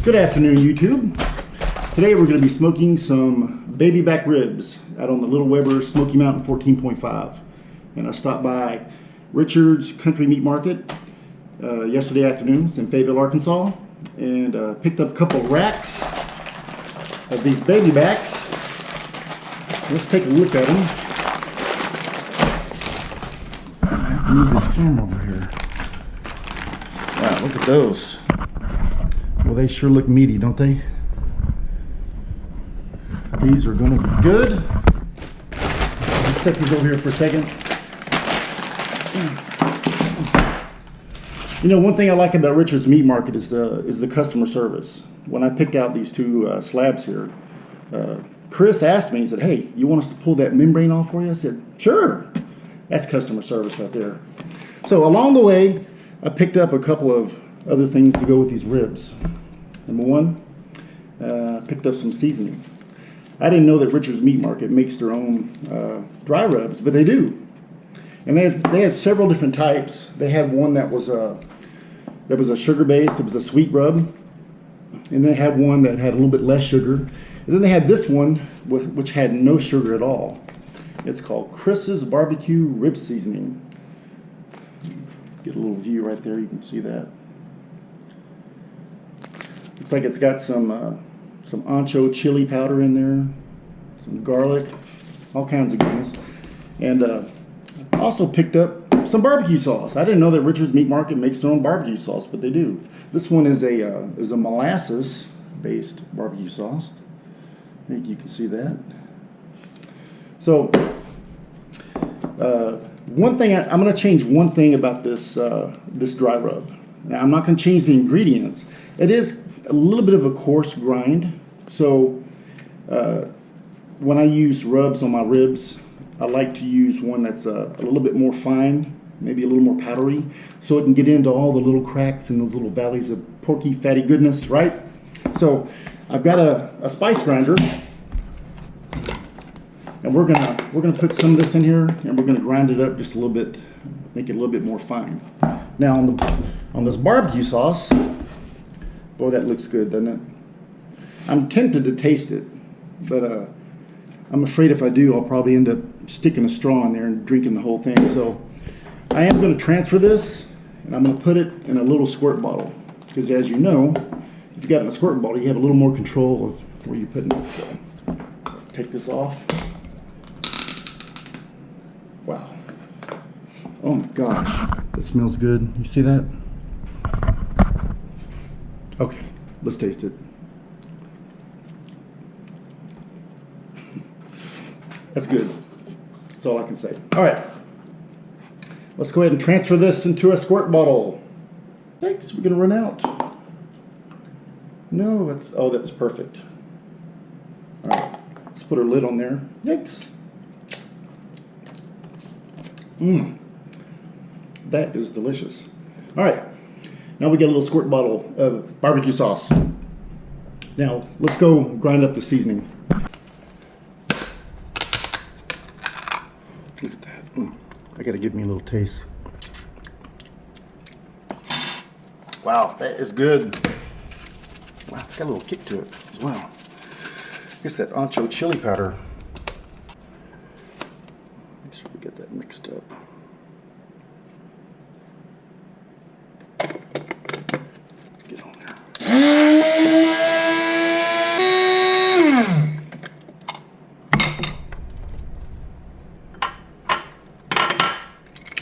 Good afternoon, YouTube. Today we're going to be smoking some baby back ribs out on the Little Weber Smokey Mountain 14.5. And I stopped by Richard's Country Meat Market yesterday afternoon in Fayetteville, Arkansas, and picked up a couple of racks of these baby backs. Let's take a look at them. I have to move this camera over here. Wow, look at those. Well, they sure look meaty, don't they? These are going to be good. Let's set these over here for a second. You know, one thing I like about Richard's Meat Market is the customer service. When I picked out these two slabs here, Chris asked me, he said, "Hey, you want us to pull that membrane off for you?" I said, "Sure." That's customer service right there. So along the way, I picked up a couple of other things to go with these ribs. Number one, picked up some seasoning. I didn't know that Richard's Meat Market makes their own dry rubs, but they do. And they had several different types. They had one that was a sugar based. It was a sweet rub, and they had one that had a little bit less sugar. And then they had this one which had no sugar at all. It's called Chris's Barbecue Rib Seasoning. Get a little view right there. You can see that. Looks like it's got some ancho chili powder in there, some garlic, all kinds of goodness. And I also picked up some barbecue sauce. I didn't know that Richard's Meat Market makes their own barbecue sauce, but they do. This one is a molasses-based barbecue sauce. I think you can see that. So, one thing I'm going to change one thing about this this dry rub. Now, I'm not going to change the ingredients. It is a little bit of a coarse grind, so when I use rubs on my ribs, I like to use one that's a little bit more fine, maybe a little more powdery, so it can get into all the little cracks and those little valleys of porky, fatty goodness, right? So I've got a spice grinder, and we're gonna put some of this in here, and we're gonna grind it up just a little bit, make it a little bit more fine. Now on this barbecue sauce, boy, that looks good, doesn't it? I'm tempted to taste it, but I'm afraid if I do, I'll probably end up sticking a straw in there and drinking the whole thing. So I am going to transfer this, and I'm going to put it in a little squirt bottle, because as you know, if you got it in a squirt bottle, you have a little more control of where you're putting it. So take this off. Wow. Oh my gosh, that smells good. You see that? Okay, let's taste it. That's good. That's all I can say. All right, let's go ahead and transfer this into a squirt bottle. Thanks, we're gonna run out. No, that was perfect. All right, let's put our lid on there. Yikes. That is delicious. All right. Now we get a little squirt bottle of barbecue sauce. Now let's go grind up the seasoning. Look at that. I gotta give me a little taste. Wow, that is good. Wow, it's got a little kick to it as well. I guess that ancho chili powder. Make sure we get that mixed up.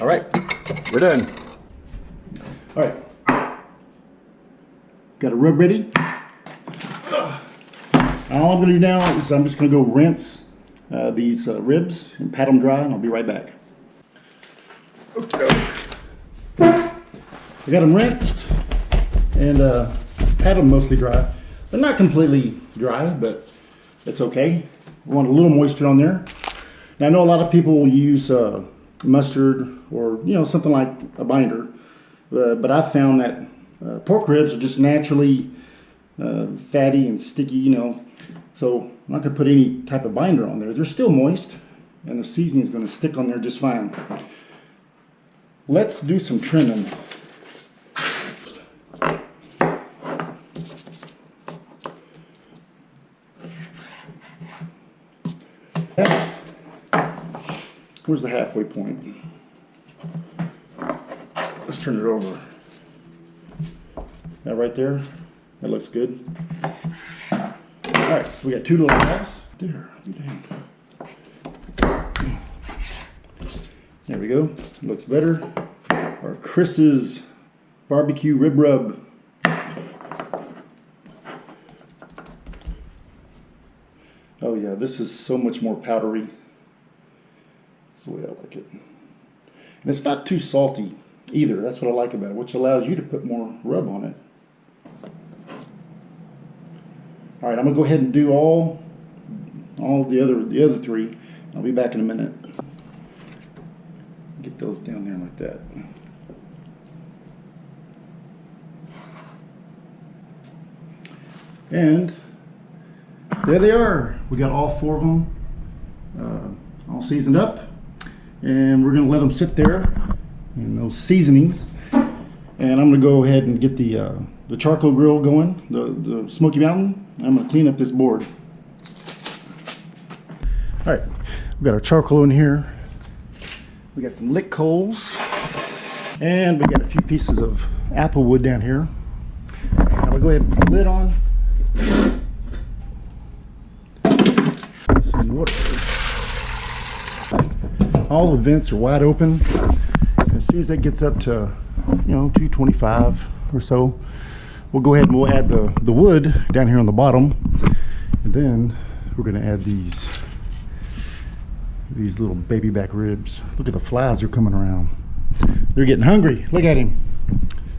All right, we're done. All right, got a rub ready. All I'm gonna do now is I'm just gonna go rinse these ribs and pat them dry, and I'll be right back. Okay. I got them rinsed and pat them mostly dry. They're not completely dry, but it's okay. We want a little moisture on there. Now I know a lot of people will use mustard or something like a binder, but I've found that pork ribs are just naturally fatty and sticky, so I'm not going to put any type of binder on there. They're still moist, and the seasoning is going to stick on there just fine. Let's do some trimming. Where's the halfway point? Let's turn it over. That right there, that looks good. Alright, so we got two little halves. There we go. Looks better. Our Chris's barbecue rib rub. Oh yeah, this is so much more powdery. That's the way I like it. And it's not too salty either. That's what I like about it, which allows you to put more rub on it. All right, I'm gonna go ahead and do all the other three. I'll be back in a minute. Get those down there like that. And there they are. We got all four of them all seasoned up, and we're gonna let them sit there in those seasonings. And I'm gonna go ahead and get the charcoal grill going, the Smokey Mountain. I'm gonna clean up this board. All right, we got our charcoal in here. We got some lick coals, and we got a few pieces of apple wood down here. I'm gonna go ahead and put the lid on. Some water. All the vents are wide open. As soon as that gets up to, 225 or so, we'll go ahead and we'll add the wood down here on the bottom, and then we're going to add these little baby back ribs. Look at the flies are coming around. They're getting hungry. Look at him.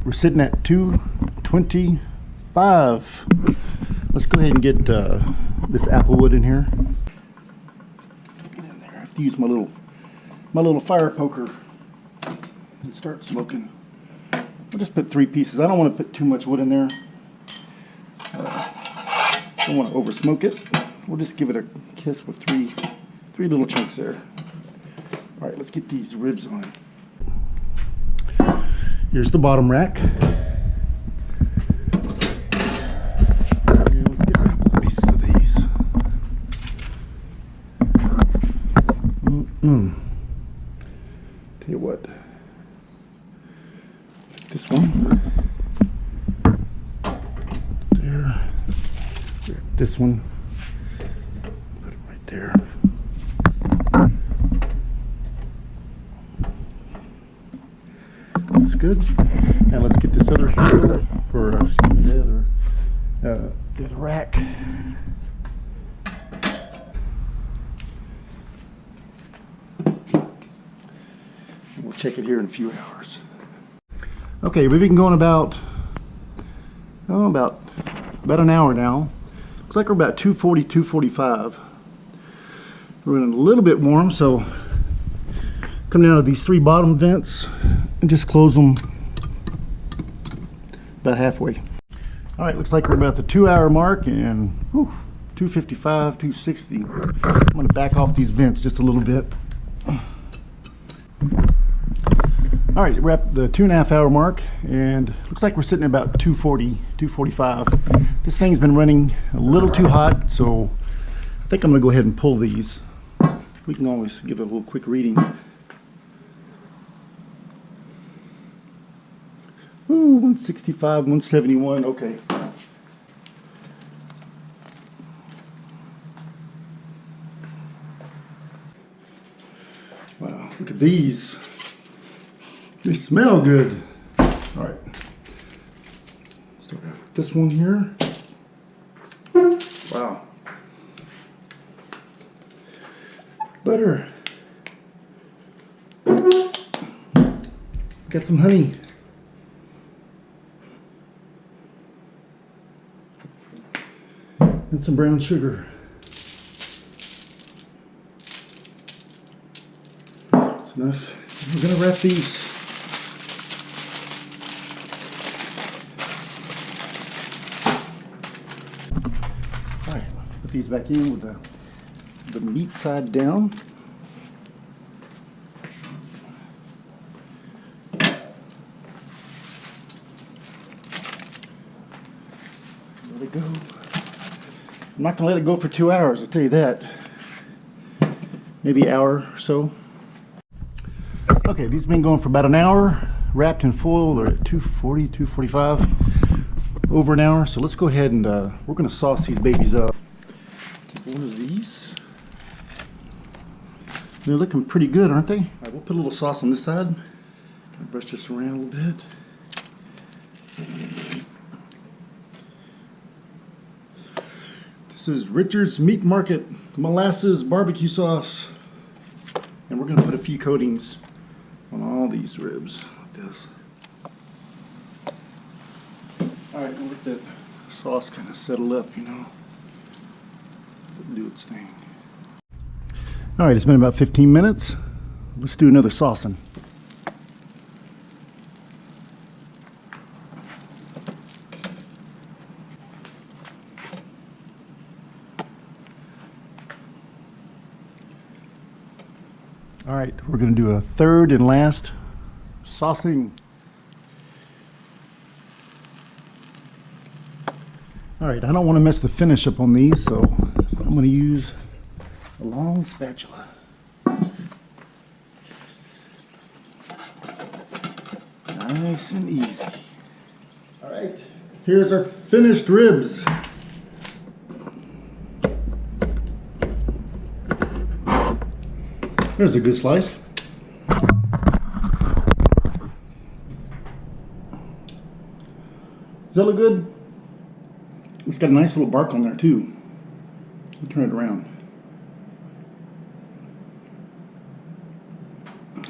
We're sitting at 225. Let's go ahead and get this apple wood in here. Get in there. I have to use my little fire poker and start smoking. I'll just put 3 pieces. I don't want to put too much wood in there. Don't want to over smoke it. We'll just give it a kiss with three little chunks there. All right, let's get these ribs on. Here's the bottom rack. And let's get a couple pieces of these. Tell you what. This one. There. This one. Put it right there. That's good. Now let's get this other handle for the other rack. We'll check it here in a few hours. Okay, we've been going about an hour now. Looks like we're about 240, 245. We're running a little bit warm, so come down to these 3 bottom vents and just close them about halfway. All right, looks like we're about the 2-hour mark, and 255, 260. I'm gonna back off these vents just a little bit. All right, we're at the 2.5-hour mark, and looks like we're sitting at about 240, 245. This thing's been running a little too hot, so I think I'm gonna go ahead and pull these. We can always give it a little quick reading. Ooh, 165, 171, okay. Wow, look at these. They smell good. All right. Start out with this one here. Wow. Butter. Got some honey. And some brown sugar. That's enough. We're gonna wrap these. These back in with the meat side down. Let it go. I'm not going to let it go for 2 hours, I'll tell you that. maybe hour or so. Okay, these have been going for about an hour, wrapped in foil. They're at 240, 245, over an hour. So let's go ahead and we're going to sauce these babies up. Take one of these. They're looking pretty good, aren't they? All right, we'll put a little sauce on this side. Brush this around a little bit. This is Richard's Meat Market molasses barbecue sauce. And we're going to put a few coatings on all these ribs like this. Alright, we'll let that sauce kind of settle up, you know. Do its thing. Alright, it's been about 15 minutes. Let's do another saucing. Alright, we're going to do a third and last saucing. Alright, I don't want to mess the finish up on these, so I'm going to use a long spatula. Nice and easy. Alright, here's our finished ribs. There's a good slice. Does that look good? It's got a nice little bark on there too. I'll turn it around.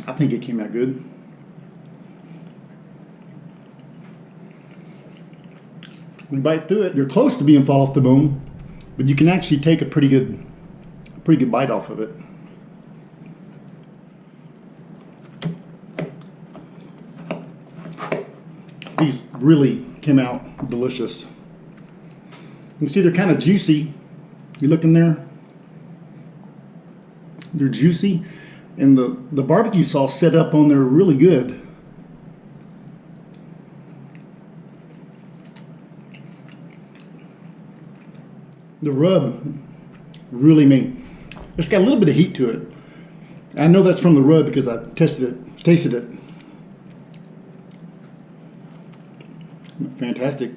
I think it came out good. When you bite through it, you're close to being fall off the bone, but you can actually take a pretty good bite off of it. These really came out delicious. You can see they're kind of juicy. You look in there, they're juicy, and the barbecue sauce set up on there really good. The rub really it's got a little bit of heat to it. I know that's from the rub because I tasted it. Fantastic.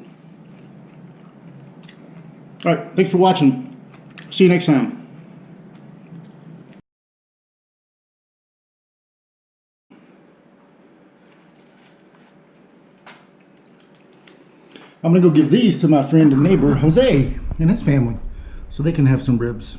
Alright, thanks for watching. See you next time. I'm going to go give these to my friend and neighbor Jose and his family so they can have some ribs.